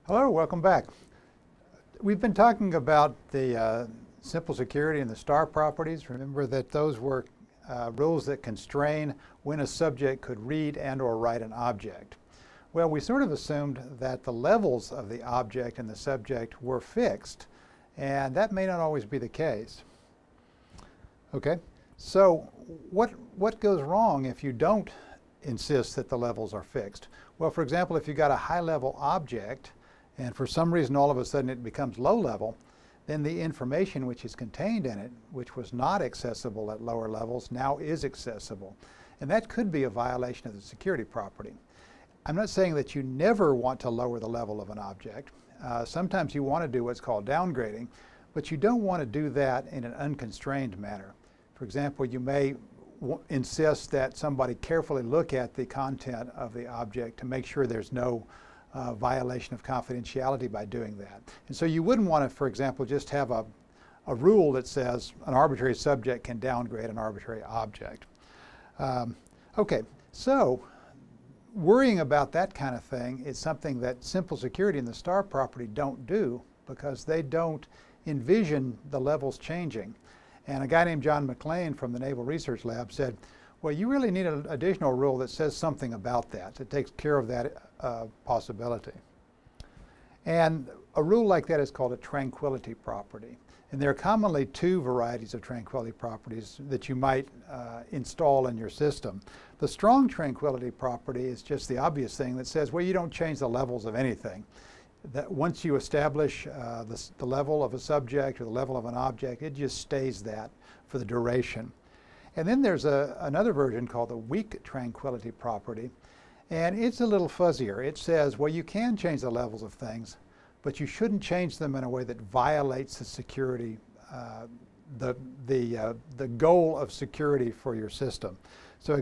Hello, welcome back. We've been talking about the simple security and the star properties. Remember that those were rules that constrain when a subject could read and or write an object. Well, we sort of assumed that the levels of the object and the subject were fixed, and that may not always be the case. Okay, so what goes wrong if you don't insist that the levels are fixed? Well, for example, if you got a high-level object and for some reason all of a sudden it becomes low level, then the information which is contained in it, which was not accessible at lower levels, now is accessible. And that could be a violation of the security property. I'm not saying that you never want to lower the level of an object. Sometimes you want to do what's called downgrading, but you don't want to do that in an unconstrained manner. For example, you may insist that somebody carefully look at the content of the object to make sure there's no violation of confidentiality by doing that. And so you wouldn't want to, for example, just have a rule that says an arbitrary subject can downgrade an arbitrary object. Okay, so worrying about that kind of thing is something that simple security and the star property don't do because they don't envision the levels changing. And a guy named John McLean from the Naval Research Lab said, well, you really need an additional rule that says something about that takes care of that possibility. And a rule like that is called a tranquility property. And there are commonly two varieties of tranquility properties that you might install in your system. The strong tranquility property is just the obvious thing that says, well, you don't change the levels of anything. That once you establish the level of a subject or the level of an object, it just stays that for the duration. And then there's another version called the weak tranquility property, and it's a little fuzzier. It says, well, you can change the levels of things, but you shouldn't change them in a way that violates the security, the goal of security for your system. So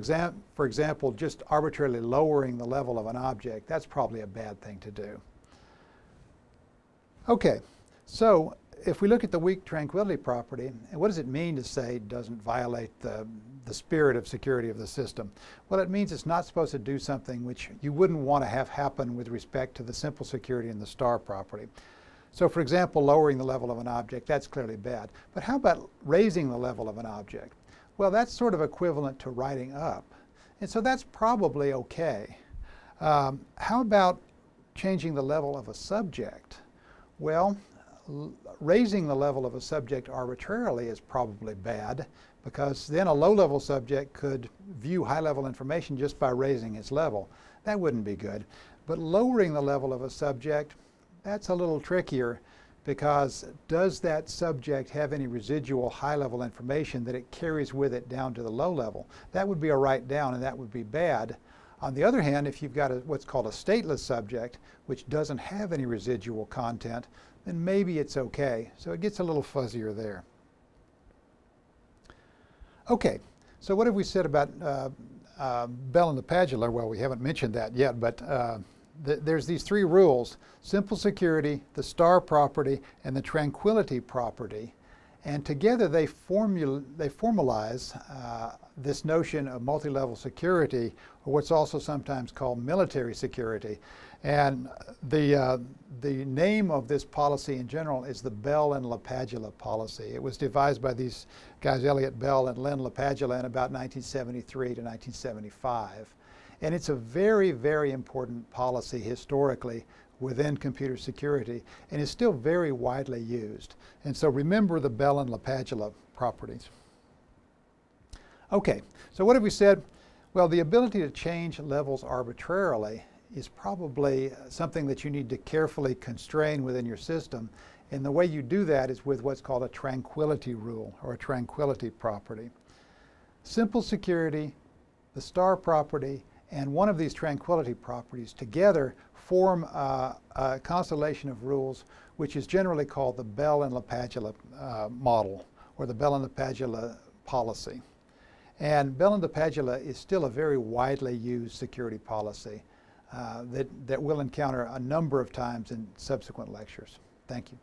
for example, just arbitrarily lowering the level of an object, that's probably a bad thing to do. Okay, so if we look at the weak tranquility property, what does it mean to say it doesn't violate the spirit of security of the system? Well, it means it's not supposed to do something which you wouldn't want to have happen with respect to the simple security and the star property. So for example, lowering the level of an object, that's clearly bad. But how about raising the level of an object? Well, that's sort of equivalent to writing up. And so that's probably okay. How about changing the level of a subject? Well, raising the level of a subject arbitrarily is probably bad because then a low-level subject could view high-level information just by raising its level. That wouldn't be good. But lowering the level of a subject, that's a little trickier because does that subject have any residual high-level information that it carries with it down to the low level? That would be a write down and that would be bad. On the other hand, if you've got what's called a stateless subject, which doesn't have any residual content, then maybe it's okay. So it gets a little fuzzier there. Okay, so what have we said about Bell-LaPadula? Well, we haven't mentioned that yet, but there's these three rules: simple security, the star property, and the tranquility property. And together they formalize this notion of multi-level security, or what's also sometimes called military security. And the name of this policy in general is the Bell and LaPadula policy. It was devised by these guys, Elliott Bell and Len LaPadula, in about 1973 to 1975. And it's a very, very important policy historically within computer security, and is still very widely used. And so remember the Bell and LaPadula properties. Okay, so what have we said? Well, the ability to change levels arbitrarily is probably something that you need to carefully constrain within your system. And the way you do that is with what's called a tranquility rule or a tranquility property. Simple security, the star property, and one of these tranquility properties together form a constellation of rules which is generally called the Bell and LaPadula model, or the Bell and LaPadula policy. And Bell and LaPadula is still a very widely used security policy that we'll encounter a number of times in subsequent lectures. Thank you.